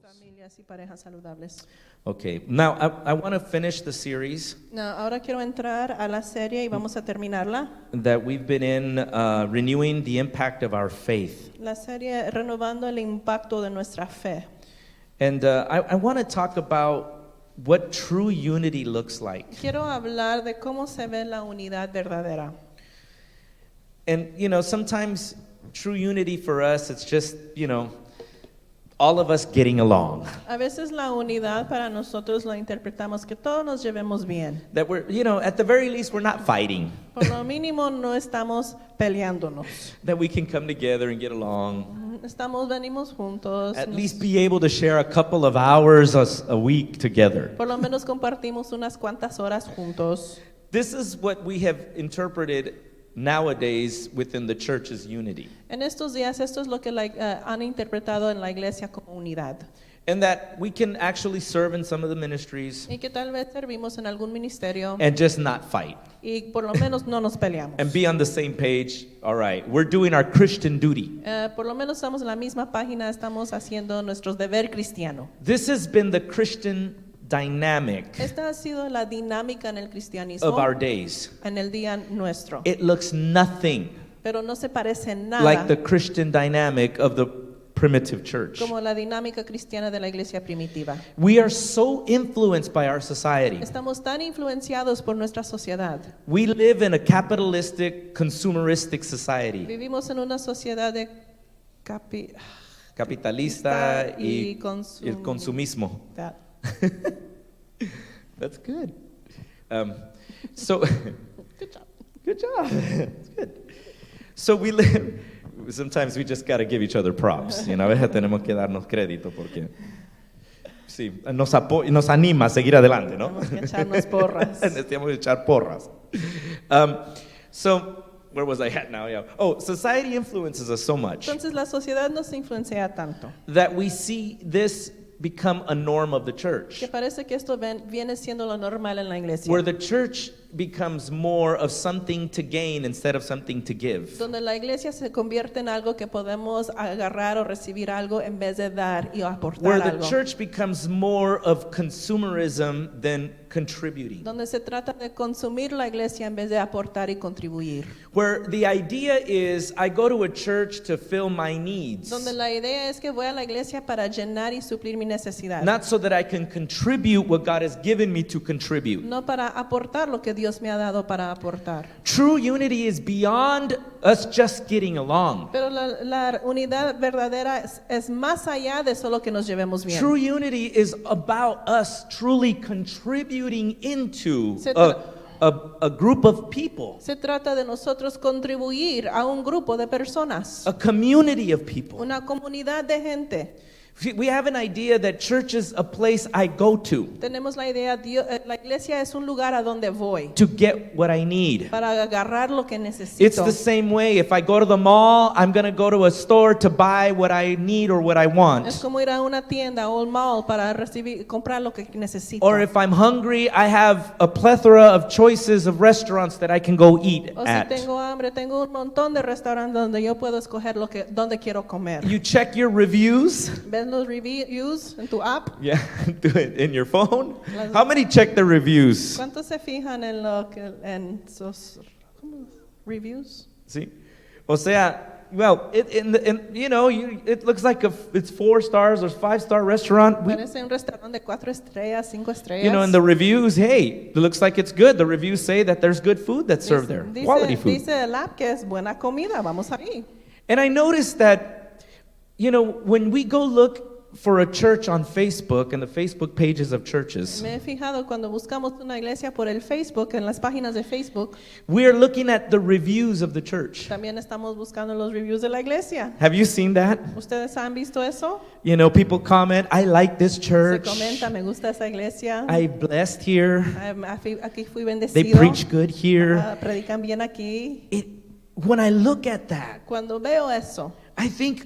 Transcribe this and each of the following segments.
Familias y parejas saludables. Okay, now I want to finish the series No, ahora quiero entrar a la serie y vamos a terminarla. that we've been in, renewing the impact of our faith. La serie renovando el impacto de nuestra fe. And I want to talk about what true unity looks like. Quiero hablar de cómo se ve la unidad verdadera. And, sometimes true unity for us, it's just, all of us getting along. A veces la unidad para nosotros la interpretamos que todos nos llevemos bien. That we're, at the very least, we're not fighting. Por lo mínimo no estamos peleándonos. That we can come together and get along. Venimos juntos. At least be able to share a couple of hours a week together. Por lo menos compartimos unas cuantas horas juntos. This is what we have interpreted nowadays within the church as unity. En estos días esto es lo que han interpretado en la iglesia como unidad. And that we can actually serve in some of the ministries Y que tal vez servimos en algún ministerio and just not fight. y por lo menos no nos peleamos. And be on the same page. All right, we're doing our Christian duty. Por lo menos estamos en la misma página, estamos haciendo nuestro deber cristiano. This has been the Christian dynamic Esta ha sido la dinámica en el cristianismo of our days. en el día nuestro. It looks nothing Pero no se parece nada like the Christian dynamic of the primitive church. como la dinámica cristiana de la iglesia primitiva. We are so influenced by our society. Estamos tan influenciados por nuestra sociedad. We live in a capitalistic, consumeristic society. Vivimos en una sociedad de Capitalista y consum- el consumismo. That. That's good. So, Good job. good job. That's good. So we live. Sometimes we just got to give each other props. A veces tenemos que darnos crédito porque sí, nos anima a seguir adelante, ¿no? Tenemos que echarnos porras. Necesitamos echar porras. So where was I at now? Yeah. Oh, society influences us so much Entonces la sociedad nos influencia tanto that we see this become a norm of the church, que parece que esto viene siendo lo normal en la iglesia. where the church becomes more of something to gain instead of something to give. Donde la iglesia se convierte en algo que podemos agarrar o recibir algo en vez de dar y aportar Where the algo. church becomes more of consumerism than contributing. Donde se trata de consumir la iglesia en vez de aportar y contribuir. Where the idea is, I go to a church to fill my needs, Donde la idea es que voy a la iglesia para llenar y suplir mi necesidad. not so that I can contribute what God has given me to contribute. No para aportar lo que Dios me ha dado para aportar. True unity is beyond us just getting along. Pero la unidad verdadera es más allá de solo que nos llevemos bien. True unity is about us truly contributing into Se tra- a group of people, Se trata de nosotros contribuir a un grupo de personas, a community of people. una comunidad de gente. We have an idea that church is a place I go to Tenemos la idea, la iglesia es un lugar a donde voy to get what I need. para agarrar lo que It's necesito. the same way. If I go to the mall, I'm going to go to a store to buy what I need or what I Es want. como ir a una tienda o un mall para comprar lo que necesito. Or if I'm hungry, I have a plethora of choices of restaurants that I can go eat O si at. tengo hambre, tengo un montón de restaurantes donde yo puedo escoger donde quiero comer. You check your reviews. ¿Ves los reviews en tu app? Yeah, do it in your phone. Las- How many check the reviews? ¿Cuántos se fijan en sus reviews? See? O sea, well, it looks like it's 4 stars or 5-star restaurant. Parece un restaurante de 4 estrellas, 5 estrellas. In the reviews, hey, it looks like it's good. The reviews say that there's good food that's served there. Quality food. Dice el app que es buena comida, vamos ahí. And I noticed that, when we go look for a church on Facebook and the Facebook pages of churches, Me he fijado cuando buscamos una iglesia por el Facebook, en las páginas de Facebook, we are looking at the reviews of the church. también estamos buscando los reviews de la iglesia. Have you seen that? ¿Ustedes han visto eso? People comment, I like this Se church. comenta, me gusta esa iglesia. I blessed here. Aquí fui They bendecido. preach good here. Predican bien aquí. When I look at that, Cuando veo eso, I think,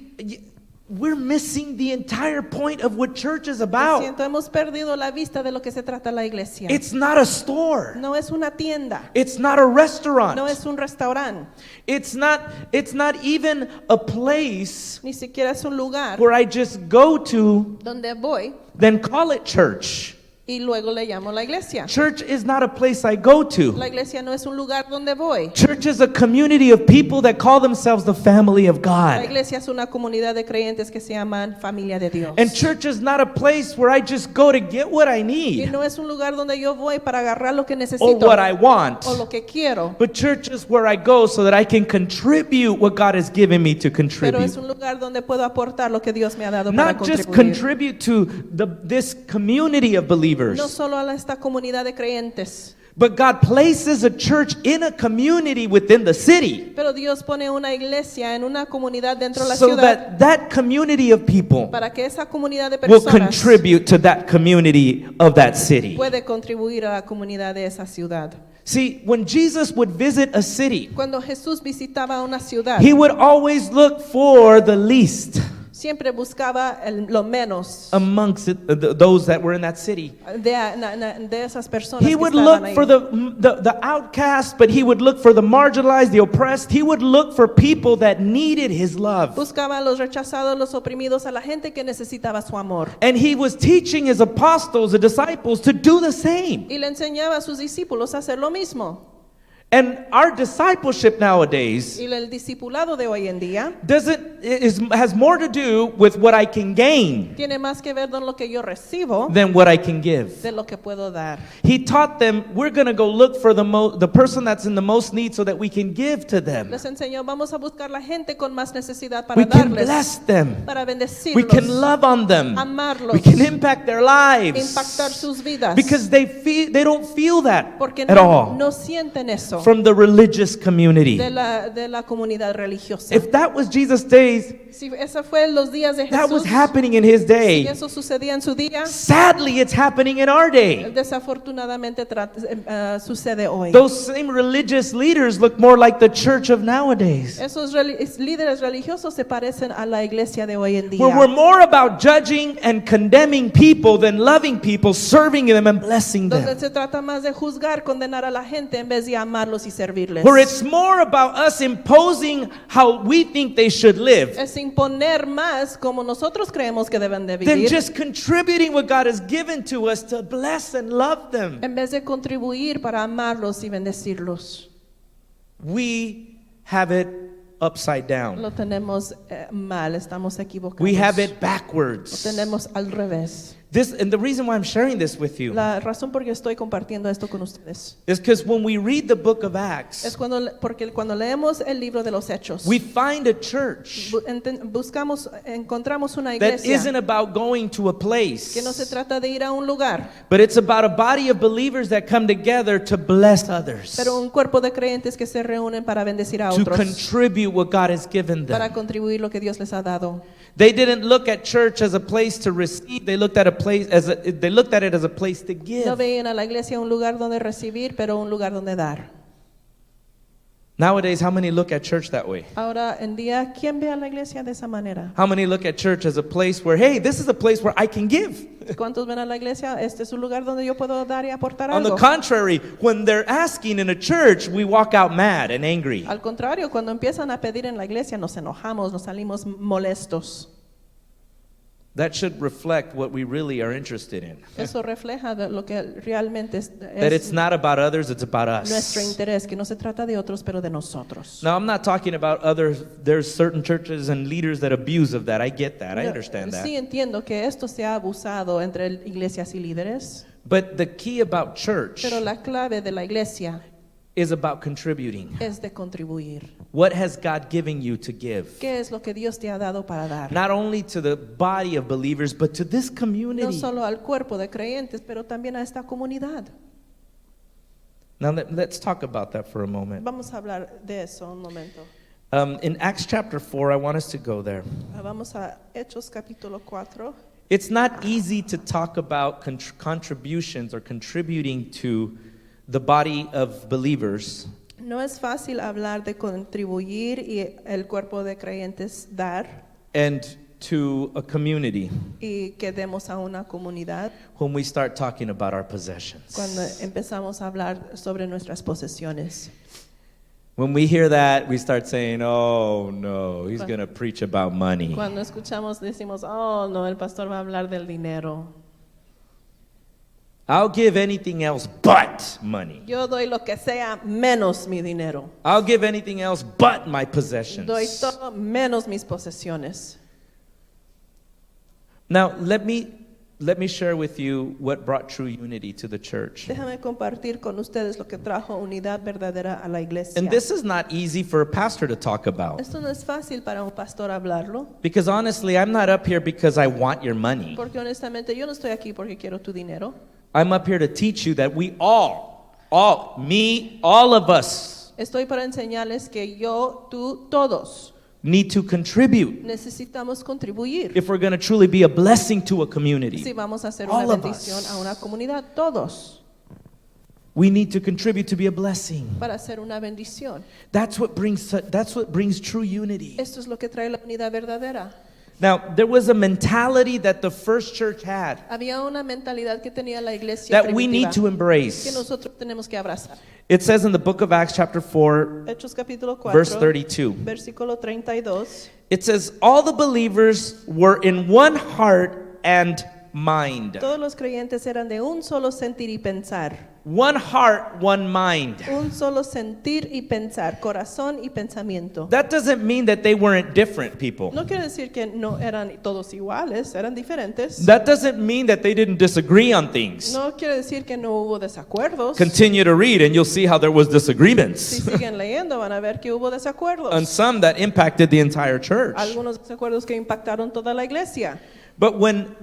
we're missing the entire point of what church is about. Siento, hemos perdido la vista de lo que se trata la iglesia. It's not a store. No es una tienda, It's not a restaurant. no es un restaurante, It's not even a place ni siquiera es un lugar where I just go to, donde voy then call it church. y luego le llamo la iglesia. Church is not a place I go La to. iglesia no es un lugar donde voy. Church is a community of people that call themselves the family of La God. iglesia es una comunidad de creyentes que se llaman familia de Dios. And church is not a place where I just go to get what I Y need no es un lugar donde yo voy para agarrar lo que or necesito what I want. o lo que quiero, But church is where I go so that I can contribute what God has given me to pero contribute. es un lugar donde puedo aportar lo que Dios me ha dado para Not just contribuir. contribute to this community of No believers, solo a esta comunidad de creyentes, but God places a church in a community within the city pero Dios pone una iglesia en una comunidad dentro de la so ciudad that community of people para que esa comunidad de will personas contribute to that community of that city. puede contribuir a la comunidad de esa ciudad. See, when Jesus would visit a city, Cuando Jesús visitaba una ciudad, he would always look for the least siempre buscaba lo menos amongst those that were in that city. de esas personas He que would estaban look ahí. for the outcast, but he would look for the marginalized, the oppressed. He would look for people that needed his love. Buscaba a los rechazados, los oprimidos, a la gente que necesitaba su amor. And he was teaching his apostles, the disciples, to do the same. Y le enseñaba a sus discípulos a hacer lo mismo. And our discipleship nowadays Y el discipulado de hoy en día has more to do with what I can gain tiene más que ver con lo que yo recibo than what I can give. de lo que puedo dar. He taught them, we're going to go look for the person that's in the most need so that we can give to them. Les enseñó, vamos a buscar la gente con más necesidad para We can darles, bless them. para We bendecirlos, can love on them. amarlos, We can impact their lives. impactar sus vidas. Because they don't feel that Porque at all no sienten eso from the religious community. de la comunidad religiosa. If that was Jesus' days, Si eso fue en los días de that was Jesús, happening in his si day. eso sucedía en su día, Sadly, it's happening in our day. desafortunadamente sucede hoy. Those same religious leaders look more like the church of nowadays, Esos líderes religiosos se parecen a la iglesia de hoy en día, where we're more about judging and condemning people than loving people, serving them and blessing donde them. se trata más de juzgar, condenar a la gente en vez de amarlos y servirles. Where it's more about us imposing how we think they should live Es imponer más como nosotros creemos que deben de than vivir, just contributing what God has given to us to bless and love them. en vez de contribuir para amarlos y bendecirlos. We have it upside down. Lo tenemos mal, estamos equivocados. We have it Lo backwards. tenemos al revés. And the reason why I'm sharing this with you La razón por que estoy compartiendo esto con ustedes is because when we read the book of es Acts, porque cuando leemos el libro de los Hechos, we find a church encontramos una that iglesia isn't about going to a place, que no se trata de ir a un lugar, but it's about a body of believers that come together to bless others, pero un cuerpo de creyentes que se reúnen para bendecir a to otros, contribute what God has given para them. contribuir lo que Dios les ha dado. They didn't look at church as a place to receive. They looked at it as a place to No give. veían a la iglesia un lugar donde recibir, pero un lugar donde dar. Nowadays, how many look at church that way? Ahora en día, ¿quién ve a la iglesia de esa manera? How many look at church as a place where, hey, this is a place where I can give? ¿Cuántos ven a la iglesia? Este es un lugar donde yo puedo dar y aportar On the algo. contrary, when they're asking in a church, we walk out mad and angry. Al contrario, cuando empiezan a pedir en la iglesia, nos enojamos, nos salimos molestos. That should reflect what we really are interested in. Eso refleja de lo que realmente That it's not about others, it's about nuestro us. interés, que no se trata de otros, pero de nosotros. Now, I'm not talking about others. There's certain churches and leaders that abuse of that. I get that. I understand Sí that. entiendo que esto se ha abusado entre iglesias y líderes, But the key about church pero la clave de la iglesia is about contributing. es de contribuir. What has God given you to give? ¿Qué es lo que Dios te ha dado para dar? Not only to the body of believers, but to this No community. solo al cuerpo de creyentes, pero también a esta comunidad. Now, let's talk about that for a moment. Vamos a hablar de eso un momento. In Acts chapter 4, I want us to go there. Vamos a Hechos capítulo 4. It's not easy to talk about contributions or contributing to the body of believers No es fácil hablar de contribuir y el cuerpo de creyentes dar and to a community y que demos a una comunidad when we start talking about our possessions. cuando empezamos a hablar sobre nuestras posesiones. When we hear that, we start saying, oh no, he's going to preach about money. Cuando escuchamos decimos, oh no, el pastor va a hablar del dinero. I'll give anything else but money. Yo doy lo que sea menos mi dinero. I'll give anything else but my possessions. Doy todo menos mis posesiones. Now, let me share with you what brought true unity to the church. Déjame compartir con ustedes lo que trajo unidad verdadera a la iglesia. And this is not easy for a pastor to talk about. Esto no es fácil para un pastor hablarlo, Because honestly, I'm not up here because I want your money. porque honestamente yo no estoy aquí porque quiero tu dinero. I'm up here to teach you that we all of us Estoy para enseñarles que yo, tú, todos need to contribute necesitamos contribuir if we're going to truly be a blessing to a community. si vamos a hacer All una of bendición us. a una comunidad. Todos We need to contribute to be a blessing. para hacer una bendición. That's what brings true unity. Esto es lo que trae la unidad verdadera. Now, there was a mentality that the first church had Había una mentalidad que tenía la iglesia that we primitiva need to que embrace. nosotros tenemos que abrazar. It says in the book of Acts chapter 4, Hechos capítulo 4, verse 32. versículo 32. It says, all the believers were in one heart and mind. Todos los creyentes eran de un solo sentir y pensar. One heart, one mind. Un solo sentir y pensar, corazón y pensamiento. That doesn't mean that they weren't different people. No quiere decir que no eran todos iguales, eran diferentes. That doesn't mean that they didn't disagree on things. No quiere decir que no hubo desacuerdos. Continue to read and you'll see how there was Si disagreements. siguen leyendo van a ver que hubo desacuerdos. And some that impacted the entire church. Algunos desacuerdos que impactaron toda la iglesia. But when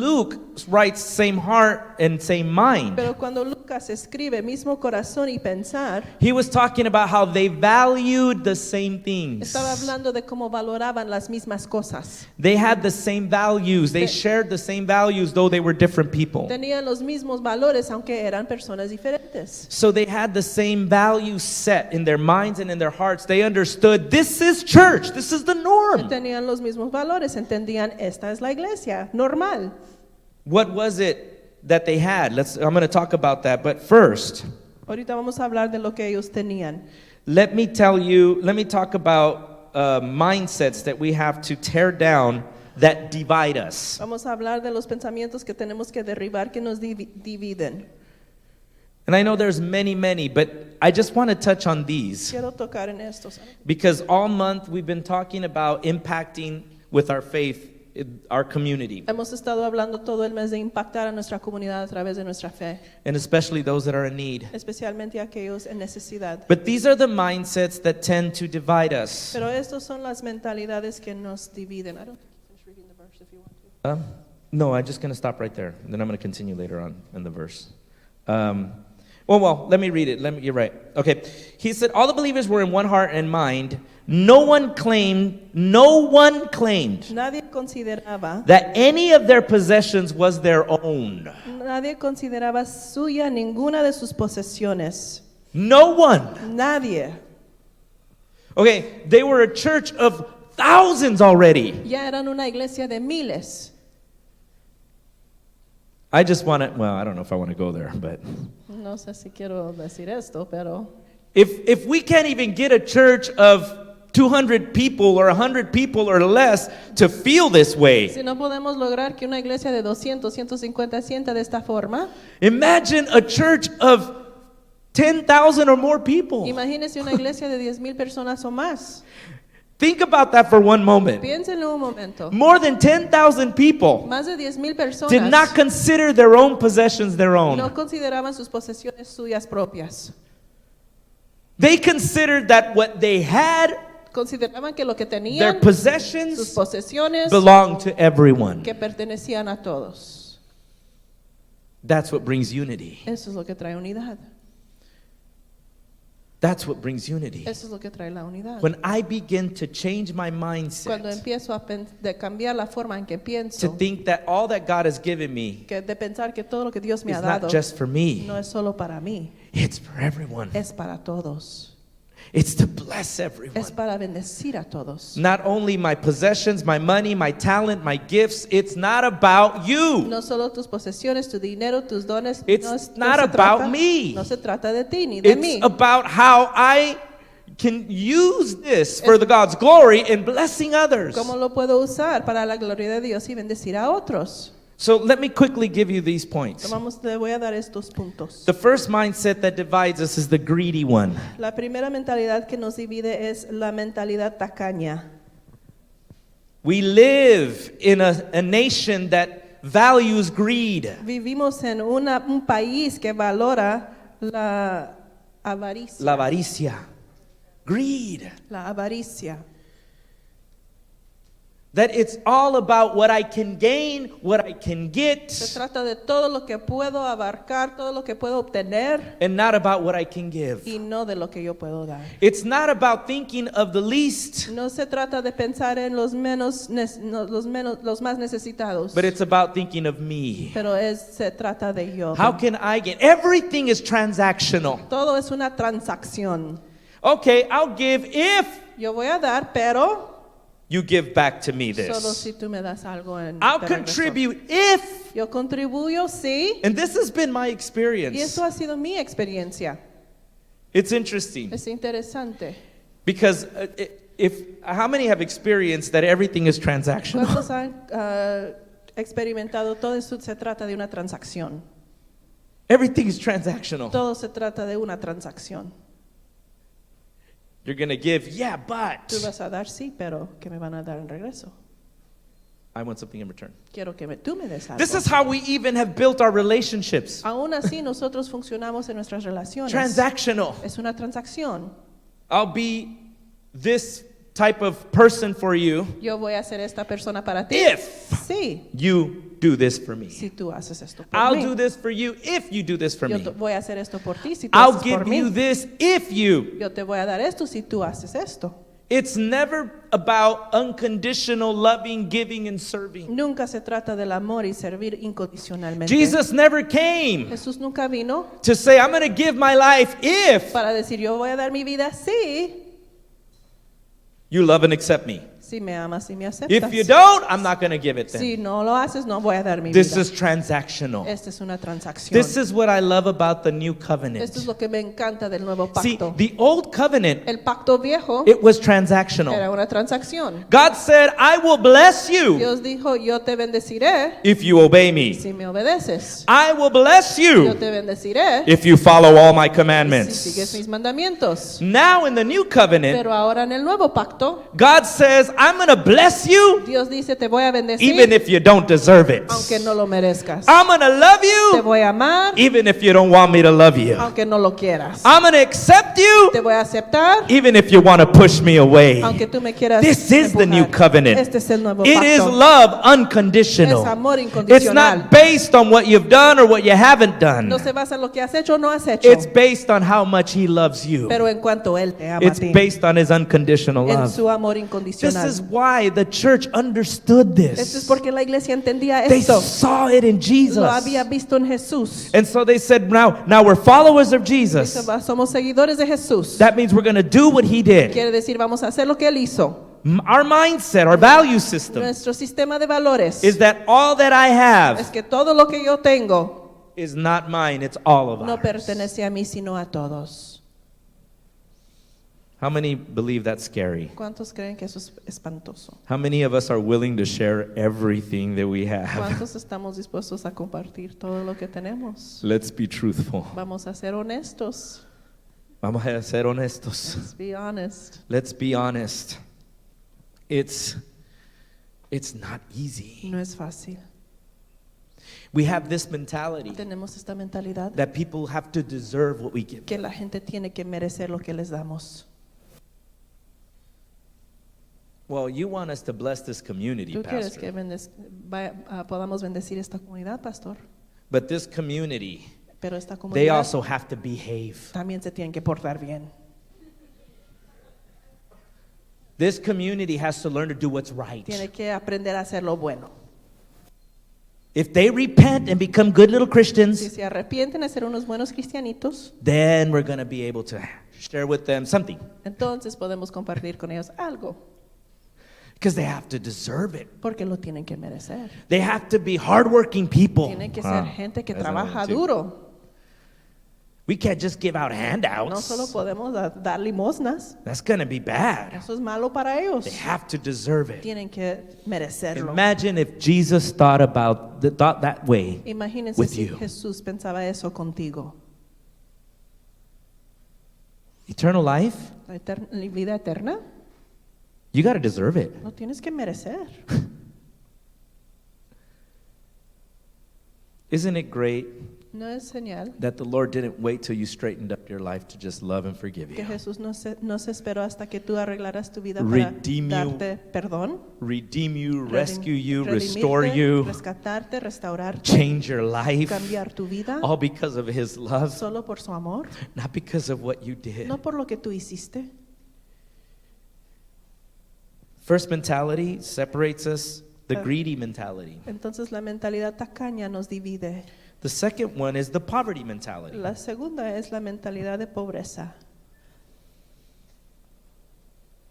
Luke writes same heart and same mind, Pero cuando Lucas escribe mismo corazón y pensar, he was talking about how they valued the same things. estaba hablando de cómo valoraban las mismas cosas. They had the same values. They Te- shared the same values, though they were different people. Tenían los mismos valores aunque eran personas diferentes. So they had the same values set in their minds and in their hearts. They understood this is church. This is the norm. Tenían los mismos valores, entendían esta es la iglesia, normal. What was it that they had? I'm going to talk about that. But first, Ahorita vamos a hablar de lo que ellos tenían. let me talk about mindsets that we have to tear down that divide us. Vamos a hablar de los pensamientos que tenemos que derribar que nos dividen. And I know there's many, but I just want to touch on these Quiero tocar en estos. because all month we've been talking about impacting with our faith our community, Hemos estado hablando todo el mes de impactar a nuestra comunidad a través de nuestra fe, and especially those that are in need. especialmente aquellos en necesidad. But these are the mindsets that tend to divide us. Pero estas son las mentalidades que nos dividen. I don't think you finish reading the verse if you want to. No, I'm just going to stop right there. Then I'm going to continue later on in the verse. Well, let me read it. You're right. Okay. He said, all the believers were in one heart and mind. No one claimed Nadie consideraba that any of their possessions was their own. Nadie consideraba suya ninguna de sus posesiones. No one. Nadie. Okay, they were a church of thousands already. Ya eran una iglesia de miles. I just want to, well, I don't know if I want to go there, but No sé si quiero decir esto, pero if we can't even get a church of 200 people or 100 people or less to feel this way, si no podemos lograr que una iglesia de 200, 150 sienta de esta forma, imagine a church of 10,000 or more people. imagínese una iglesia de 10,000 personas o más. Think about that for one moment. Piénsenlo un momento. More than 10,000 people Más de 10,000 did not personas consider their own possessions their own. no consideraban sus posesiones suyas propias. They considered that what they had, Consideraban que lo que their tenían, sus possessions, posesiones, belonged to everyone. que pertenecían a todos. That's what brings unity. Eso es lo que trae unidad. That's what brings unity. Eso es lo que trae la unidad. When I begin to change my Cuando mindset empiezo de cambiar la forma en que to pienso, think that all that God has given me que de pensar que todo lo que Dios me is ha not dado just for me, no es solo para mí, it's for everyone. es para todos. It's to bless everyone. Es para bendecir a todos. Not only my possessions, my money, my talent, my gifts. It's not about you. No solo tus posesiones, tu dinero, tus dones. It's not se about trata, me. No se trata de ti ni de mí. It's about how I can use this for the God's glory in blessing others. ¿Cómo lo puedo usar para la gloria de Dios y bendecir a otros? So let me quickly give you these points. Te voy a dar estos puntos. The first mindset that divides us is the greedy one. La primera mentalidad que nos divide es la mentalidad tacaña. We live in a nation that values greed. Vivimos en un país que valora la avaricia. La avaricia. Greed. La avaricia. That it's all about what I can gain, what I can get, Se trata de todo lo que puedo abarcar, todo lo que puedo obtener and not about what I can give. y no de lo que yo puedo dar. It's not about thinking of the least, No se trata de pensar en los más necesitados, but it's about thinking of me. pero se trata de yo. How can I get? Everything is transactional. Todo es una transacción. Okay, I'll give if Yo voy a dar, pero you give back to me solo this. si tú me das algo en I'll de regreso. contribute if, Yo contribuyo, sí, and this has been my y experience. eso ha sido mi experiencia. It's interesting Es interesante. because how many have experienced that everything is transactional? ¿Cuántos han experimentado? Todo eso se trata de una transacción. Everything is transactional. Todo se trata de una transacción. You're going to give, yeah, but Tú vas a dar, sí, pero ¿qué me van a dar en regreso? I want something in return. Quiero que tú me des algo. This is how we even have built our relationships. Aún así, nosotros funcionamos en nuestras relaciones. Transactional. Es una transacción. I'll be this type of person for you Yo voy a ser esta persona para ti. if Sí, you do this for me. si tú haces esto por I'll mí. do this for you if you do this for Yo me. voy a hacer esto por ti si tú I'll haces give por mí. you this if you. Yo te voy a dar esto si tú haces esto. It's never about unconditional loving, giving, and serving. Nunca se trata del amor y servir incondicionalmente. Jesus never came Jesús nunca vino to say, I'm going to give my life if para decir yo voy a dar mi vida sí, you love and accept me. si me amas y me aceptas. If you don't, I'm not going to give it Si then. no lo haces, no voy a dar mi This vida. is transactional. Esta es una transacción. This is what I love about the new covenant. Esto es lo que me encanta del nuevo See, pacto. the old covenant, El pacto viejo it was transactional. era una transacción. God said, I will bless you Dios dijo, yo te bendeciré if you obey me. si me obedeces. I will bless Yo you te bendeciré if you follow all my si commandments. sigues mis mandamientos. Now in the new covenant, Pero ahora en el nuevo pacto, God says, I'm going to bless you Dios dice, te voy a even bendecir if you don't deserve it. aunque no lo merezcas. I'm going to love Te you voy a amar even if you don't want me to love you. aunque no lo quieras. I'm going to accept Te you voy a aceptar even if you want to push me away. aunque tú me quieras This is the new empujar. covenant. Este es el nuevo It is pacto. love unconditional. Es amor It's incondicional. not based on what you've done or what you haven't done. No se basa en lo que has hecho o no has hecho, It's based on how much he loves you. pero en cuanto Él te ama a It's ti, based on his unconditional en love. su amor This incondicional. is why the church understood Esto es this. porque la iglesia entendía They esto. saw it in Jesus. Lo había visto en Jesús. And so they said, now we're followers of Jesus. Somos seguidores de Jesús. That means we're going to do what he did. Quiere decir, vamos a hacer lo que Él hizo. Our mindset, our value system Nuestro sistema de valores is that all that I es have que todo lo que yo tengo is not mine, it's all of no ours. pertenece a mí, sino a todos. How many believe that's scary? ¿Cuántos creen que eso es espantoso? How many of us are willing to share everything that we have? ¿Cuántos estamos dispuestos a compartir todo lo que tenemos? Let's be truthful. Vamos a ser honestos. Vamos a ser honestos. Let's be honest. Let's be honest. It's not easy. No es fácil. We have this mentality Tenemos esta mentalidad that people have to deserve what we give. que la gente tiene que merecer lo que les damos. Well, you want us to bless this community, ¿Tú quieres Pastor. que podamos bendecir esta comunidad, pastor? But this community, Pero esta they comunidad also have to behave. también se tiene que portar bien. This community has to learn to do what's right. Tiene que aprender a hacer lo bueno. If they repent and become good little Si Christians, se arrepienten de ser unos buenos cristianitos, then we're going to be able to share with them something. Entonces podemos compartir con ellos algo, Because they have to deserve it. porque lo tienen que merecer. They have to be hardworking people. Tienen que ser gente que that's trabaja another too. duro. We can't just give out No handouts. solo podemos dar limosnas. That's going to be bad. Eso es malo para ellos. They have to deserve it. Tienen que merecerlo. Imagine if Jesus thought that way Imagínense with si you. Jesús pensaba eso contigo. Eternal life, La vida eterna you got to deserve it. lo tienes que merecer. Isn't it great No es señal that the Lord didn't wait till you straightened up your life to just love and forgive que you? Jesús no se esperó hasta que tú arreglaras tu vida para Redeem you, darte perdón, redeem you, redim- rescue you, redimirte, restore you, rescatarte, restaurarte, change your life, cambiar tu vida, all because of His love, solo por su amor, not because of what you did. no por lo que tú hiciste. First mentality separates us, the greedy mentality. Entonces la mentalidad tacaña nos divide. The second one is the poverty mentality. La segunda es la mentalidad de pobreza.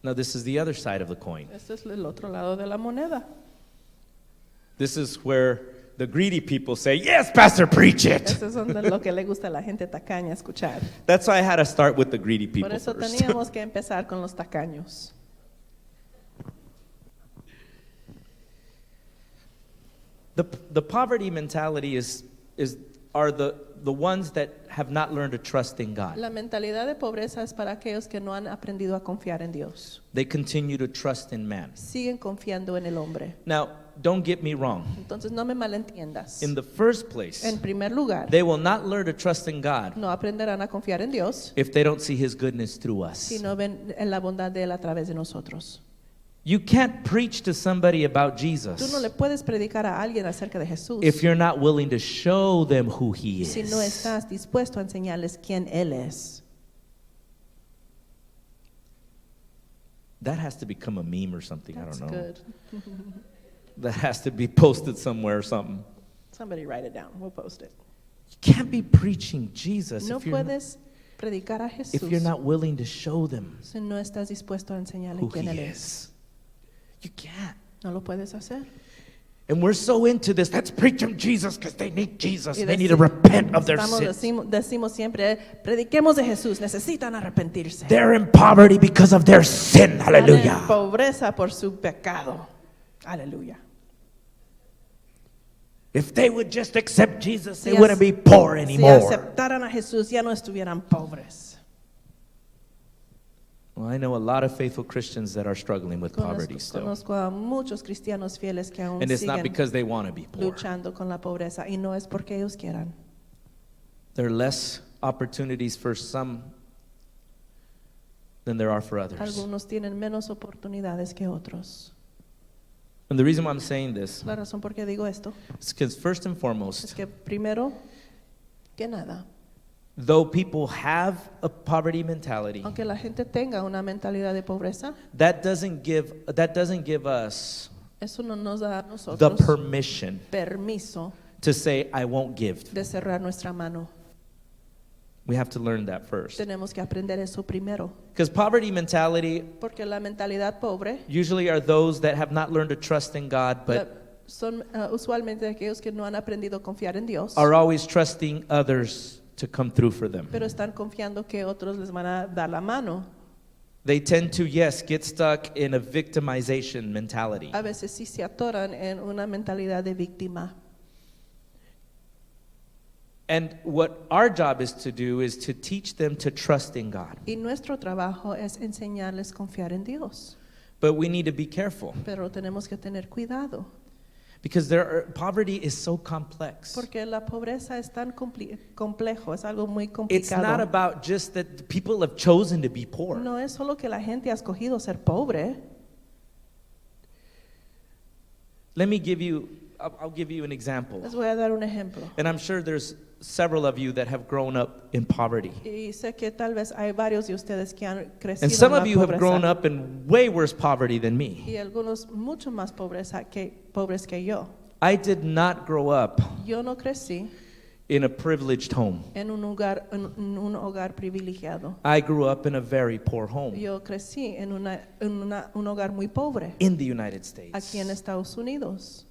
Now, this is the other side of the coin. Este es el otro lado de la moneda. This is where the greedy people say, "Yes, Pastor, preach it." Eso es donde lo que le gusta a la gente tacaña escuchar. That's why I had to start with the greedy Por people eso first. teníamos que empezar con los tacaños. The poverty mentality are the ones that have not learned to trust in God. La mentalidad de pobreza es para aquellos que no han aprendido a confiar en Dios. They continue to trust in man. Siguen confiando en el hombre. Now, don't get me wrong. Entonces no me malentiendas. In the first place, En primer lugar, they will not learn to trust in God no aprenderán a confiar en Dios if they don't see His goodness through us. si no ven en la bondad de Él a través de nosotros. You can't preach to somebody about Tú no Jesus le puedes predicar a alguien acerca de Jesús if you're not willing to show them who He si no is. estás dispuesto a enseñarles quién Él es. That has to become a meme or something. That's I don't know. good. That has to be posted somewhere or something. Somebody write it down. We'll post it. You can't be preaching Jesus No if you're puedes predicar a Jesús if you're not willing to show them si no estás dispuesto a enseñarle who quién He Él es. is. You can't. No lo puedes hacer. And we're so into this. Let's preach them Jesus because they need Jesus. Y They need to repent of their decimos, sins. decimos siempre, prediquemos de Jesús, necesitan arrepentirse. They're in poverty because of their sin. Están en Hallelujah. pobreza por su pecado. Aleluya. If they would just accept Jesus, they Si wouldn't be poor Si anymore. aceptaran a Jesús, ya no estuvieran pobres. Well, I know a lot of faithful Christians that are struggling with poverty still. Conozco a muchos cristianos fieles que aún And it's not siguen because they want to be poor. luchando con la pobreza y no es porque ellos quieran. There are less opportunities for some than there are for others. Algunos tienen menos oportunidades que otros. And the reason why I'm saying this La razón por qué digo esto is because first and es foremost, que primero que nada, though people have a poverty mentality, aunque la gente tenga una mentalidad de pobreza, that doesn't give us eso no nos da a the nosotros permission permiso to say I won't give. de cerrar nuestra mano. We have to learn that first. Tenemos que aprender eso primero, Because poverty mentality porque la mentalidad pobre usually are those that have not learned to trust in God, but son usualmente aquellos que no han aprendido a confiar en Dios, are always trusting others to come through for them. pero están confiando que otros les van a dar la mano. They tend to, yes, get stuck in a victimization mentality. A veces sí se atoran en una mentalidad de víctima. And what our job is to do is to teach them to trust in God. Y nuestro trabajo es enseñarles a confiar en Dios, But we need to be careful pero tenemos que tener cuidado, because poverty is so complex. porque la pobreza es tan complejo, es algo muy It's not complicado. about just that people have chosen to be poor. No es solo que la gente ha escogido ser pobre. Let me give you, I'll give you an example. Les voy a dar un ejemplo. And I'm sure there's several of you that have grown up in poverty. Y sé que tal vez hay varios de ustedes que han crecido And some en of la you have grown pobreza. up in way worse poverty than me. Y algunos mucho más pobres que yo. I did not grow up Yo no crecí in a privileged home. en un hogar privilegiado. I grew up in a very poor home Yo crecí en un hogar muy pobre in the United States. aquí en Estados Unidos.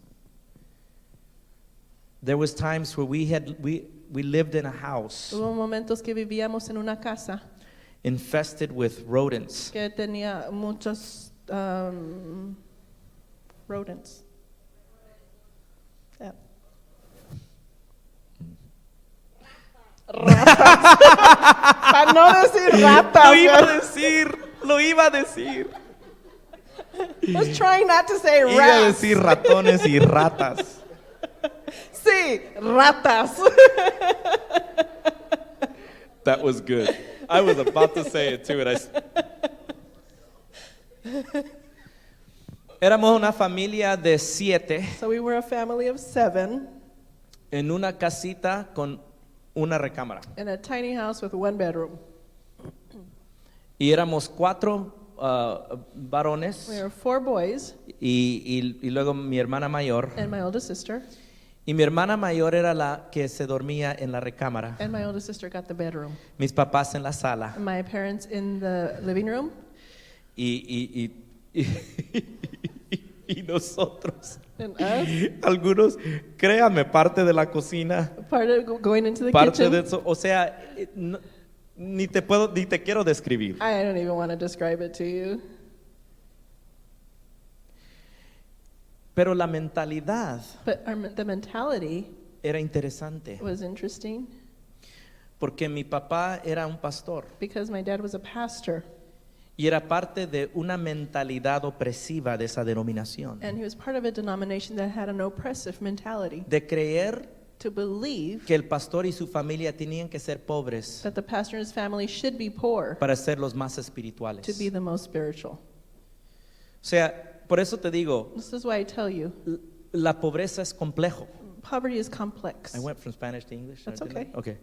There was times where we lived in a house Hubo momentos que vivíamos en una casa infested with rodents. que tenía muchos rodents. Yeah. Ratas. Para no decir ratas. Lo iba a decir. I was trying not to say Iba a rats. decir ratones y ratas. Sí, ratas. That was good. I was about to say it too. Éramos una familia de 7 So we were a family of 7 en una casita con una recámara. in a tiny house with 1 bedroom. Y éramos 4 varones We were 4 boys y luego mi hermana mayor. and my oldest sister. Y mi hermana mayor era la que se dormía en la recámara. And my oldest sister got the bedroom. Mis papás en la sala. And my parents in the living room. Y nosotros, And us, algunos, créame, parte de la cocina, part of going into the parte de kitchen. eso, o sea, ni te quiero describir. I don't even want to describe it to you. Pero la mentalidad But the mentality era interesante, was interesting porque mi papá era un pastor because my dad was a pastor y era parte de una mentalidad opresiva de esa denominación, and he was part of a denomination that had an oppressive mentality de creer to believe que el pastor y su familia tenían que ser pobres that the pastor and his family should be poor para ser los más espirituales. to be the most spiritual. O sea, por eso te digo, This is why I tell you, la pobreza es complejo. poverty is complex. I went from Spanish to English. That's didn't I? okay. Okay.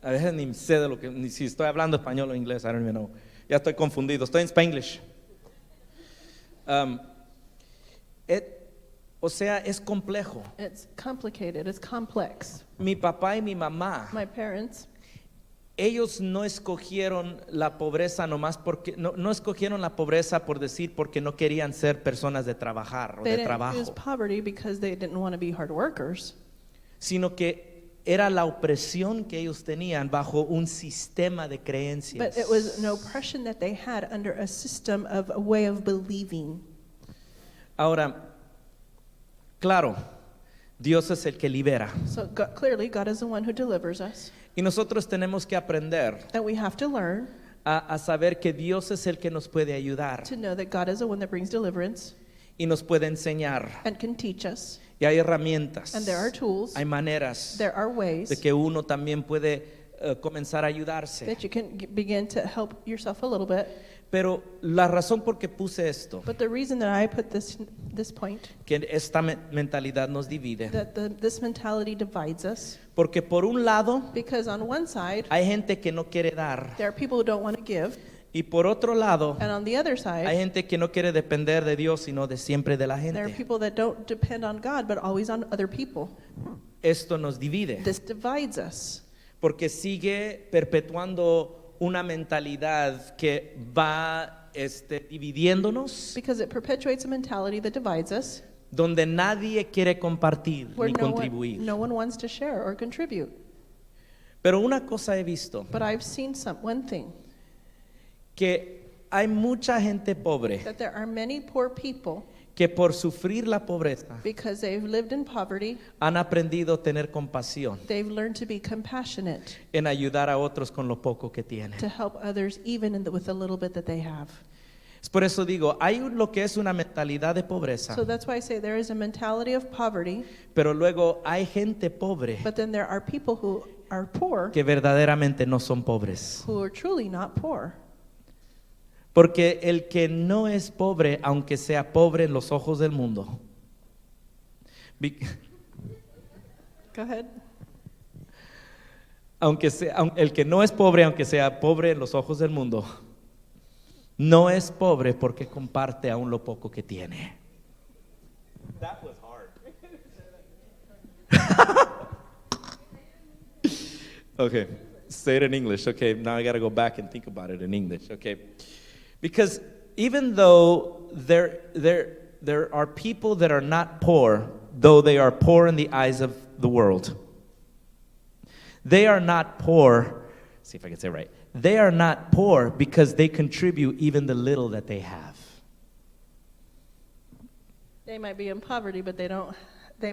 A veces ni sé de lo que, ni si estoy hablando español o inglés, I don't even know. Ya estoy confundido. Estoy en Spanglish. O sea, es complejo. It's complicated, it's complex. Mi papá y mi mamá, My parents, ellos no escogieron la pobreza nomás porque, no escogieron la pobreza por decir porque no querían ser personas de trabajar o they de didn't use trabajo, poverty because they didn't want to be hard workers, sino que era la opresión que ellos tenían bajo un sistema de creencias. but it was an oppression that they had under a system of a way of believing. Ahora, claro, Dios es el que libera. So clearly, God is the one who delivers us. Y nosotros tenemos que aprender And we have to learn a saber que Dios es el que nos puede ayudar to know that God is the one that brings deliverance y nos puede enseñar. and can teach us. Y hay herramientas, And there are tools, hay maneras there are ways de que uno también puede comenzar a ayudarse. that you can begin to help yourself a little bit. Pero la razón por qué puse esto, But the reason that I put this point, que esta mentalidad nos divide, that this mentality divides us, porque por un lado because on one side, hay gente que no quiere dar there are people who don't want to give, y por otro lado and on the other hay side, gente que no quiere depender de Dios sino de siempre de la there are gente. people that don't depend on God, but always on other people. Esto nos divide This divides us porque sigue perpetuando una mentalidad que va dividiéndonos, because it perpetuates a mentality that divides us, donde nadie quiere compartir where ni contribuir. no one wants to share or contribute. Pero una cosa he visto, But I've seen one thing, que hay mucha gente pobre that there are many poor people, que por sufrir la pobreza because they've lived in poverty, han aprendido a tener compasión they've learned to be compassionate, en ayudar a otros con lo poco que tienen. to help others even with the little bit that they have. Es por eso digo, hay lo que es una mentalidad de pobreza, So that's why I say there is a mentality of poverty, pero luego hay gente pobre but then there are people who are poor que verdaderamente no son pobres. who are truly not poor. Porque el que no es pobre, aunque sea pobre en los ojos del mundo, Go ahead. el que no es pobre, aunque sea pobre en los ojos del mundo, no es pobre porque comparte aún lo poco que tiene. That was hard. Okay, say it in English. Okay, now I got to go back and think about it in English. Okay, because even though there are people that are not poor, though they are poor in the eyes of the world, they are not poor. See if I can say it right. They are not poor because they contribute even the little that they have. They might be in poverty, but they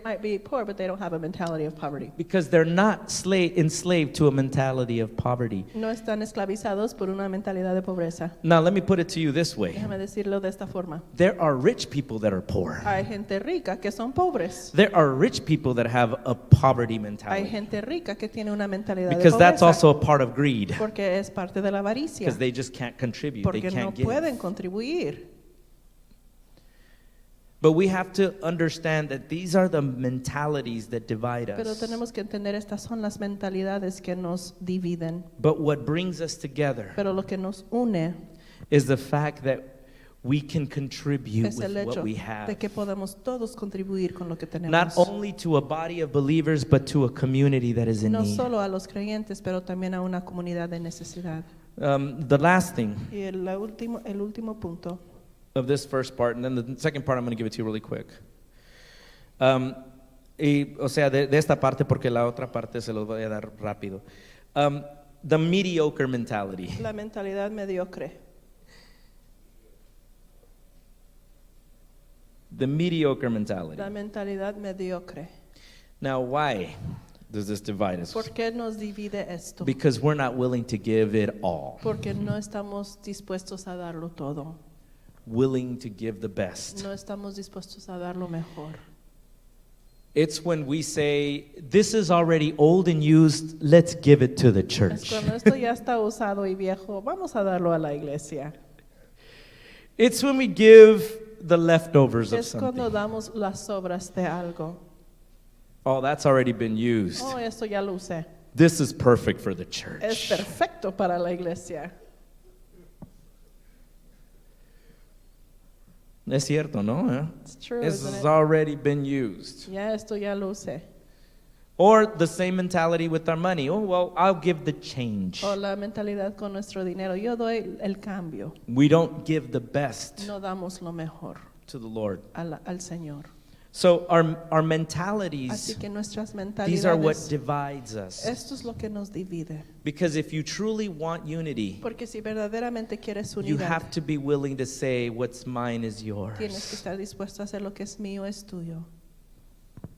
might be poor, but they don't have a mentality of poverty. Because they're not enslaved to a mentality of poverty. No están esclavizados por una mentalidad de pobreza. Now, let me put it to you this way. Déjame decirlo de esta forma. There are rich people that are poor. Hay gente rica que son pobres. There are rich people that have a poverty Hay mentality. gente rica que tiene una mentalidad de Because that's pobreza. also a part of greed. Porque es parte de la avaricia. Because they just can't contribute. They Porque no can't give. pueden contribuir. But we have to understand that these are the mentalities that divide Pero us. tenemos que entender, estas son las mentalidades que nos dividen. But what brings us together Pero lo que nos une is the fact that we can contribute es el with hecho what we have. de que podemos todos contribuir con lo que tenemos. Not only to a body of believers, but to a community that is in No need. solo a los creyentes, pero también a una comunidad de necesidad. The last thing Y el último punto. of this first part, and then the second part I'm going to give it to you really quick. O sea, de esta parte, porque la otra parte se los voy a dar rápido. The mediocre mentality. La mentalidad mediocre. The mediocre mentality. La mentalidad mediocre. Now, why does this divide us? ¿Por qué nos divide esto? Because we're not willing to give it all, Porque no estamos dispuestos a darlo todo. willing to give the best. No estamos dispuestos a dar lo mejor. It's when we say, this is already old and used, let's give it to the Es church. cuando esto ya está usado y viejo, vamos a darlo a la iglesia. It's when we give the leftovers of Es cuando something. damos las sobras de algo. Oh, that's already been used. Oh, esto ya lo usé. This is perfect for the Es church. perfecto para la iglesia. Es cierto, ¿no? It's true, This isn't has it? already been used. Ya esto ya lo usé. Or the same mentality with our money. Oh, well, I'll give the change. O la mentalidad con nuestro dinero. Yo doy el cambio. We don't give the best No damos lo mejor to the Lord. al Señor. So our Así mentalities, que nuestras these are what mentalidades, divides us. esto es lo que nos divide. Because if you truly want unity, Porque si verdaderamente quieres you unidad, have to be willing to say what's mine is tienes que yours. estar dispuesto a hacer lo que es mío es tuyo.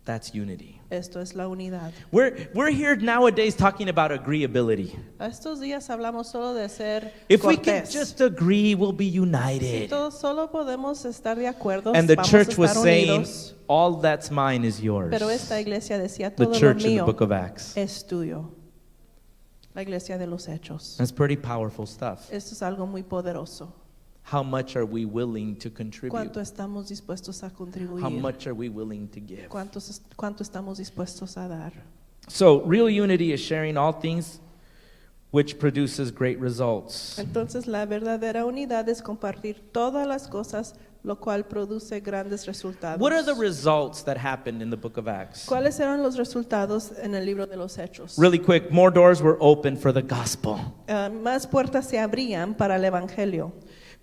That's unity. Esto es la unidad. We're here nowadays talking about agreeability. Estos días hablamos solo de ser If we can cortés. just agree, we'll be Si united. todos solo podemos estar de acuerdo, And the vamos a church was estar saying, unidos. all that's mine is yours. Pero esta iglesia decía, The todo lo church in the mío book of Acts. es tuyo. La iglesia de los hechos. That's pretty powerful stuff. Esto es algo muy poderoso. How much are we willing to contribute? ¿Cuánto estamos dispuestos a contribuir? How much are we willing to give? ¿Cuánto estamos dispuestos a dar? So, real unity is sharing all things which produces great results. Entonces la verdadera unidad es compartir todas las cosas, lo cual produce grandes resultados. What are the results that happened in the book of Acts? ¿Cuáles eran los resultados en el libro de los Hechos? Really quick, more doors were opened for the gospel. Más puertas se abrían para el evangelio.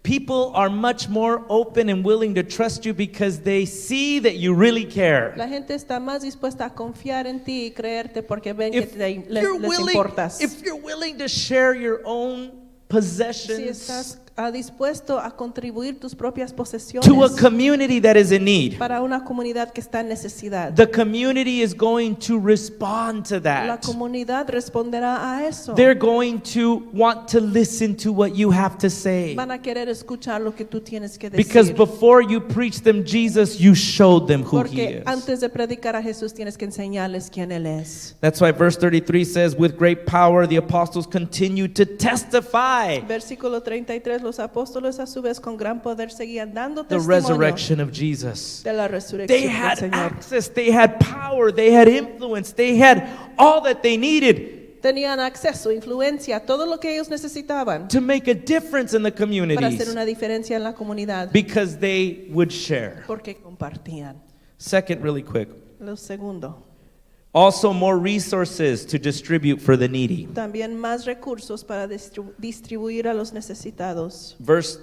People are much more open and willing to trust you because they see that you really care. La gente está más dispuesta a confiar en ti y creerte porque ven If que les you're willing, importas. if you're willing to share your own possessions Si estás dispuesto a contribuir tus propias posesiones to a community that is in need, para una comunidad que está en necesidad, the community is going to respond to la that. comunidad responderá a eso. They're going to want to listen to what you have to say. Van a querer escuchar lo que tú tienes que Because decir. before you preach them Jesus, you showed them who he Porque is. antes de predicar a Jesús tienes que enseñarles quién Él es. That's why verse 33 says, with great power the apostles continued to testify Versículo 33, los apóstoles a su vez con gran poder seguían dando the testimonio resurrection of Jesus. de la They resurrección del had Señor. access, they had power, they had influence, they had all that they needed Tenían acceso, influencia, todo lo que ellos necesitaban to make a difference in the para hacer communities una diferencia en la comunidad, because they would share. porque compartían. Second, really quick, Lo segundo, Also, more resources to distribute for the needy. También más recursos para distribuir a los necesitados. Verse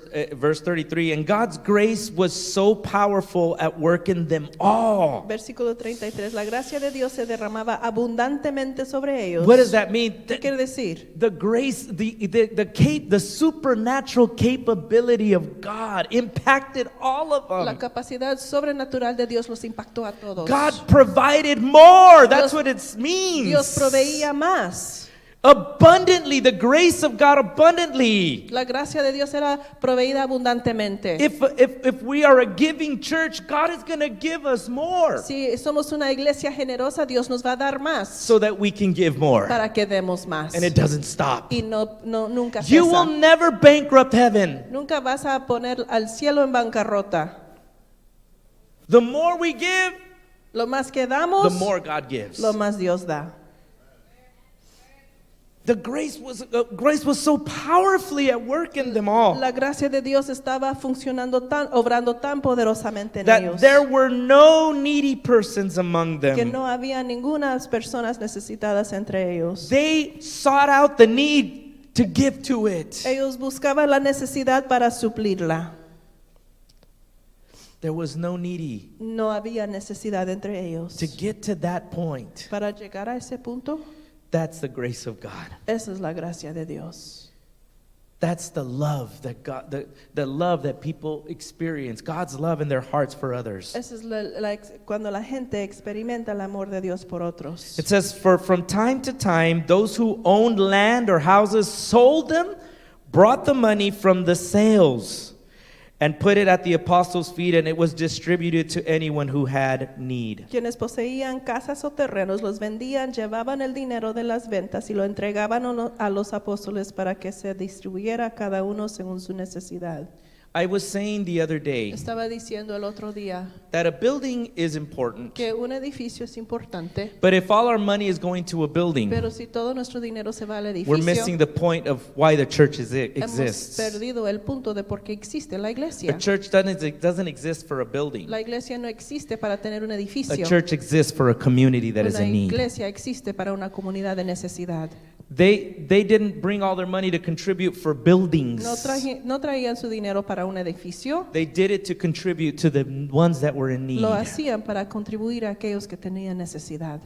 33, and God's grace was so powerful at work in them all. Versículo 33. La gracia de Dios se derramaba abundantemente sobre ellos. What does that mean? ¿Qué quiere decir? The grace, the supernatural capability of God impacted all of La them. capacidad sobrenatural de Dios los impactó a todos. God provided more. That's Dios- what it means. Dios proveía más. Abundantly, the grace of God abundantly. La gracia de Dios era proveída abundantemente. If we are a giving church, God is going to give us more Si somos una iglesia generosa, Dios nos va a dar más so that we can give more. para que demos más. And it doesn't stop. Y nunca You will cesa. never bankrupt heaven. Nunca vas a poner al cielo en bancarrota. The more we give, Lo más que the damos, more God gives. lo más Dios da. The grace was so powerfully at work in them all La gracia de Dios estaba obrando tan poderosamente en that ellos there were no needy persons among que them. no había ninguna personas necesitadas entre ellos. They sought out the need to give to it. Ellos buscaban la necesidad para suplirla. There was no needy. No había necesidad entre ellos. To get to that point, Para llegar a ese punto, that's the grace of God. esa es la gracia de Dios. That's the love that God, the love that people experience, God's love in their hearts for others. Esa es cuando la gente experimenta el amor de Dios por otros. It says, for from time to time, those who owned land or houses sold them, brought the money from the sales, and put it at the apostles' feet, and it was distributed to anyone who had need. Quienes poseían casas o terrenos los vendían, llevaban el dinero de las ventas y lo entregaban a los apóstoles para que se distribuyera a cada uno según su necesidad. I was saying the other day Estaba diciendo el otro día that a building is important, que un edificio es importante, but if all our money is going to a building, pero si todo nuestro dinero se va al we're missing edificio, the point of why the church hemos exists. perdido el punto de por qué existe la A iglesia. church doesn't exist for a building. La iglesia no existe para tener un A edificio. church exists for a community that is Una in need. iglesia existe para una comunidad de necesidad. They didn't bring all their money to contribute for buildings. No traían su dinero para un edificio, They did it to contribute to the ones that were in need. lo hacían para contribuir a aquellos que tenían necesidad.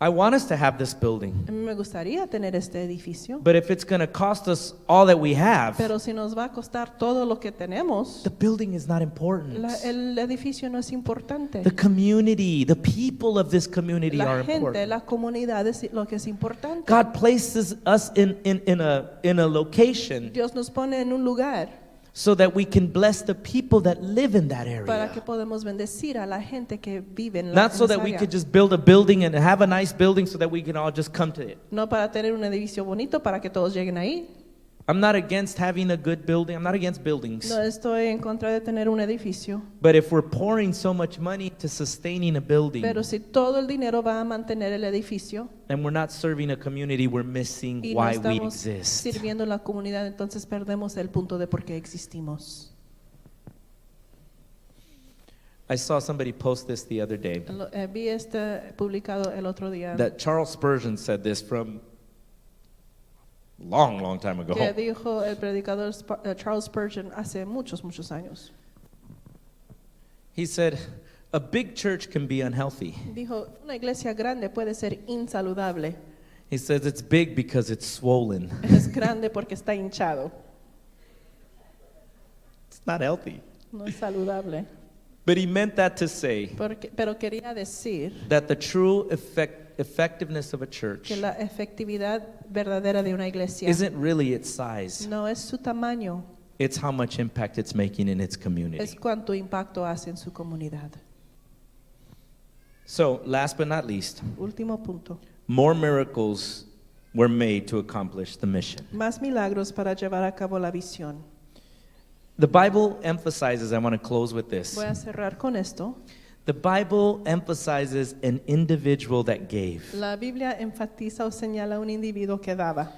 I want us to have this building, A mí me gustaría tener este edificio, but if it's going to cost us all that we have, pero si nos va a costar todo lo que tenemos, the building is not important. el edificio no es importante. The community, the people of this community La are gente, important. la comunidad es lo que es importante. God places us in a location Dios nos pone en un lugar so that we can bless the people that live in that para que area. podamos bendecir a la gente que vive en Not so en esa that we área. could just build a building and have a nice building so that we can all just come to it. No para tener un edificio bonito para que todos lleguen ahí. I'm not against having a good building. I'm not against buildings. No estoy en contra de tener un edificio, But if we're pouring so much money to sustaining a building pero si todo el dinero va a mantener el edificio and we're not serving a community, we're missing y no why we estamos exist. sirviendo a la comunidad, entonces perdemos el punto de por qué existimos. I saw somebody post this the other day. Vi publicado el otro día That Charles Spurgeon said this from long time ago. que dijo el predicador Charles Spurgeon hace muchos años. He said, a big church can be unhealthy. Dijo, una iglesia grande puede ser insaludable. He says it's big because it's swollen. Es grande porque está hinchado, It's not healthy. no es saludable. But he meant that to say Pero quería decir that the true effectiveness of a church que la efectividad verdadera de una iglesia isn't really its size. no es su tamaño, It's how much impact it's making in its es community. cuánto impacto hace en su comunidad. So, last but not least, Último punto. more miracles were made to accomplish the mission. Más milagros para llevar a cabo la visión. The Bible emphasizes, I want to close with this. Voy a cerrar con esto. The Bible emphasizes an individual that gave. La Biblia enfatiza o señala a un individuo que daba.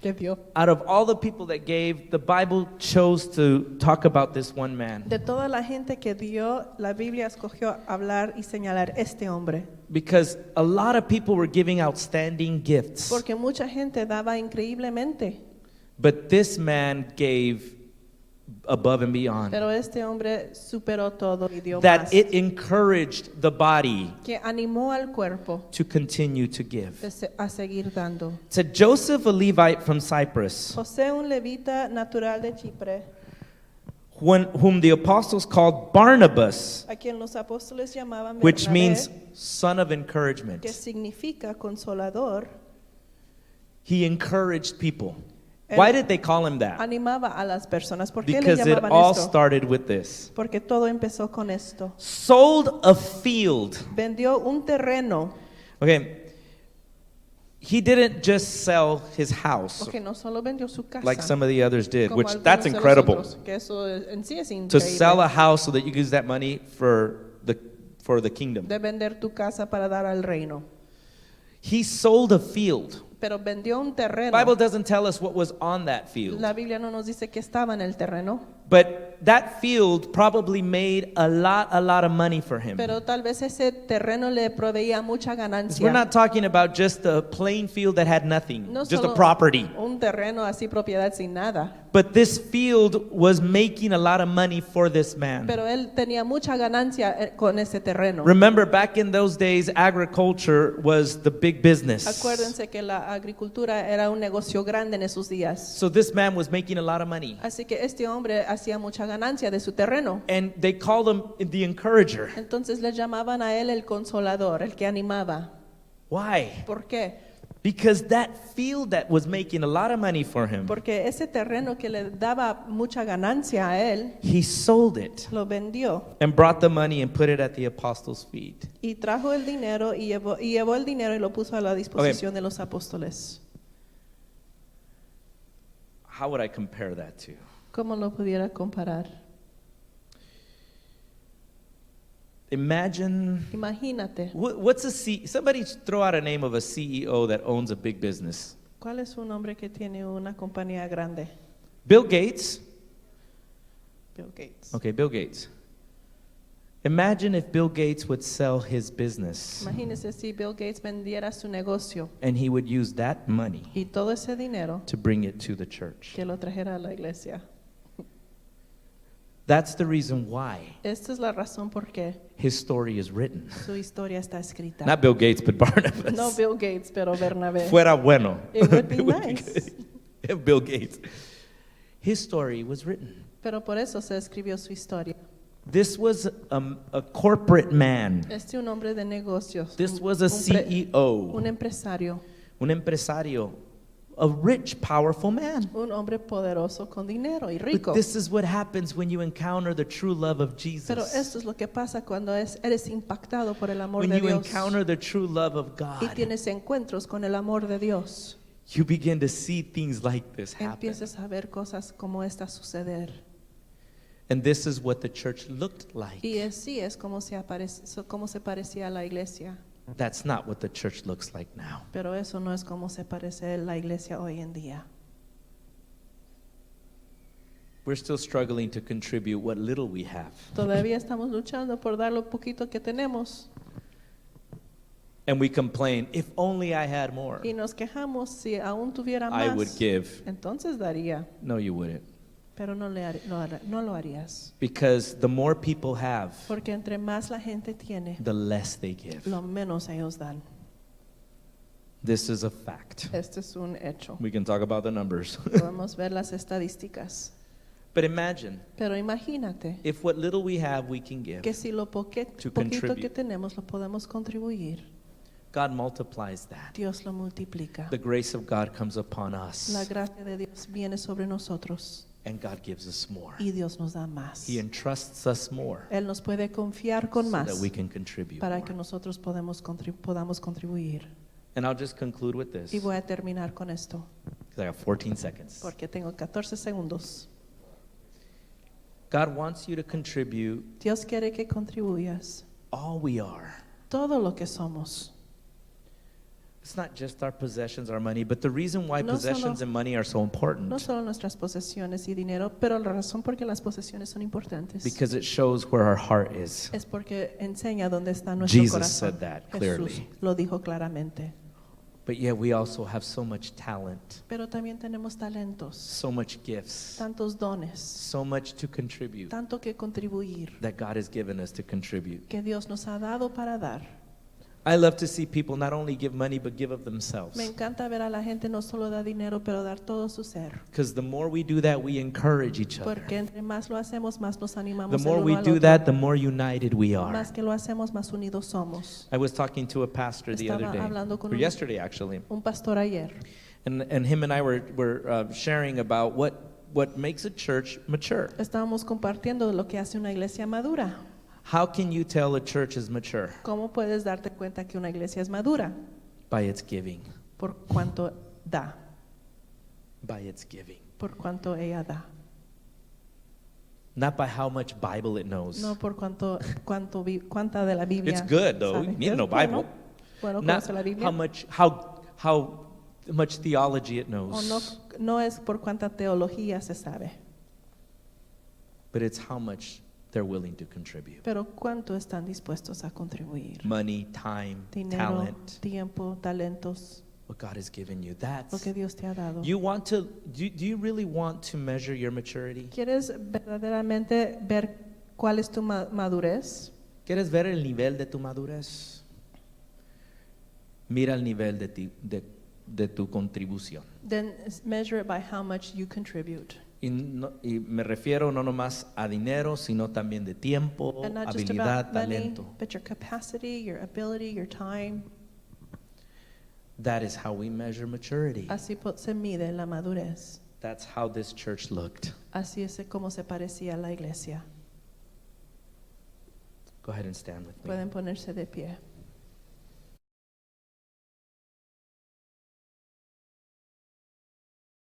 que dio. Out of all the people that gave, the Bible chose to talk about this one man. De toda la gente que dio, la Biblia escogió hablar y señalar este hombre. Because a lot of people were giving outstanding gifts. Porque mucha gente daba increíblemente. But this man gave above and beyond. Pero este hombre superó todo y dio That más. it encouraged the body Que animó al cuerpo to continue to give. a seguir dando. It said Joseph, a Levite from Cyprus, José, un levita natural de Chipre, whom the apostles called Barnabas, a quien los apóstoles llamaban which Bernabé, means son of encouragement. que significa consolador, He encouraged people. Él Why did they call him that? animaba a las personas. ¿Por qué le Because it llamaban all esto? started with this. Porque todo empezó con esto. Sold a field. Vendió un terreno, Okay. He didn't just sell his house porque no solo vendió su casa, like some of the others did, como which algunos that's de los incredible. otros, que eso en sí es To sell increíble. a house so that you can use that money for the kingdom. De vender tu casa para dar al reino. He sold a field. Pero vendió un terreno. The Bible doesn't tell us what was on that field. La Biblia no nos dice que estaba en el terreno, But that field probably made a lot of money for him. pero tal vez ese terreno le proveía mucha We're ganancia. not talking about just a plain field that had nothing, No just solo a property. un terreno así, propiedad sin nada. But this field was making a lot of money for this man. Pero él tenía mucha ganancia con ese terreno. Remember, back in those days, agriculture was the big business. Acuérdense que la agricultura era un negocio grande en esos días. So this man was making a lot of money. Así que este hombre hacía mucha ganancia de su terreno. And they called him the encourager. Entonces le llamaban a él el consolador, el que animaba. Why? ¿Por qué? Because that field that was making a lot of money for him, Porque ese terreno que le daba mucha ganancia a él, he sold it lo vendió and brought the money and put it at the apostles' feet. y trajo el dinero y llevó el dinero y lo puso a la disposición de los apóstoles. How would I compare that to? ¿Cómo lo pudiera comparar? Imagine Imagínate, what's somebody throw out a name of a CEO that owns a big business. ¿cuál es un hombre que tiene una compañía grande? Bill Gates. Bill Gates. Okay, Bill Gates. Imagine if Bill Gates would sell his business Imagínese si Bill Gates vendiera su negocio and he would use that money y todo ese dinero to bring it to the church. que lo trajera a la iglesia. That's the reason why Esta es la razón por qué his story is written. su historia está escrita. Not Bill Gates, but Barnabas. No Bill Gates, pero Bernabé. Fuera bueno. It would be It would be nice. good. Bill Gates. His story was written. Pero por eso se escribió su historia. This was a corporate man. Este un hombre de negocios. This was a un CEO, empresario. un empresario, a rich, powerful man. Un hombre poderoso con dinero y rico. But this is what happens when you encounter the true love of Pero Jesus. esto es lo que pasa cuando eres impactado por el amor When de you Dios encounter the true love of y God, tienes encuentros con el amor de Dios. you begin to see things like this happen. Empiezas a ver cosas como esta suceder. And this is what the church looked like. Y así es como se parecía a la iglesia. That's not what the church looks like now. Pero eso no es como se parece la iglesia hoy en día. We're still struggling to contribute what little we have. Todavía estamos luchando por dar lo poquito que tenemos. And we complain, if only I had more, Y nos quejamos si aún tuviera I would más. give. Entonces daría, No, you wouldn't. pero no lo harías. Because the more people have, Porque entre más la gente tiene, the less they give. lo menos ellos dan. This is a fact. Este es un hecho. We can talk about the numbers. Podemos ver las estadísticas. But imagine Pero imagínate if what little we have we can give, que si lo to poquito contribute. que tenemos lo podemos contribuir, God multiplies that. Dios lo multiplica. The grace of God comes upon La us, gracia de Dios viene sobre nosotros and God gives us more. y Dios nos da más. He entrusts us more Él nos puede confiar con so más that we can contribute para more. que nosotros podamos contribuir. And I'll just conclude with this, Y voy a terminar con esto, because I got 14 seconds. porque tengo 14 segundos. God wants you to contribute Dios quiere que contribuyas all we are. todo lo que somos. It's not just our possessions, our money, but the reason why No possessions solo- and money are so important, No solo nuestras posesiones y dinero, pero la razón por qué las posesiones son importantes because it shows where our heart is. es porque enseña dónde está nuestro Jesus corazón. said that Jesús clearly. lo dijo claramente. But yet we also have so much talent, Pero también tenemos talentos, so much gifts, tantos dones, so much to contribute tanto que contribuir, that God has given us to contribute. que Dios nos ha dado para dar. I love to see people not only give money, but give of Me themselves. encanta ver a la gente no solo dar dinero, pero dar todo su ser. Because the more we do that, we encourage each other. Porque entre más lo hacemos, más nos The animamos more el we uno al do otro. that, the more united we are. Más que lo hacemos, más unidos somos. I was talking to a pastor the other Estaba day, hablando con or un- yesterday actually, Un pastor ayer, and him and I were sharing about what makes a church mature. estábamos compartiendo lo que hace una iglesia madura. How can you tell a church is mature? ¿Cómo puedes darte cuenta que una iglesia es madura? By its giving, Por cuánto da, by its giving. por cuánto ella da. Not by how much Bible it knows. No por cuánta de la Biblia. It's good though. sabe. You need to Es know bueno, Bible. bueno Not conoce la Biblia. how much theology it O knows, no es por cuánta teología se sabe, but it's how much they're willing to contribute. pero cuánto están dispuestos a contribuir. Money, time, Dinero, talent, tiempo, talentos, what God has given you. lo That's que Dios te ha dado. you want to do you really want to measure your maturity? ¿Quieres verdaderamente ver cuál es tu madurez? ¿Quieres ver el nivel de tu madurez? Mira el nivel de tu contribución. Then measure it by how much you contribute. Y me refiero no nomás a dinero, sino también de tiempo, And not just habilidad, about money, talento. but your capacity, your ability, your time. That is how we measure maturity. Así se mide la madurez. That's how this church looked. Así es como se parecía la iglesia. Go ahead and stand with me. Pueden ponerse de pie.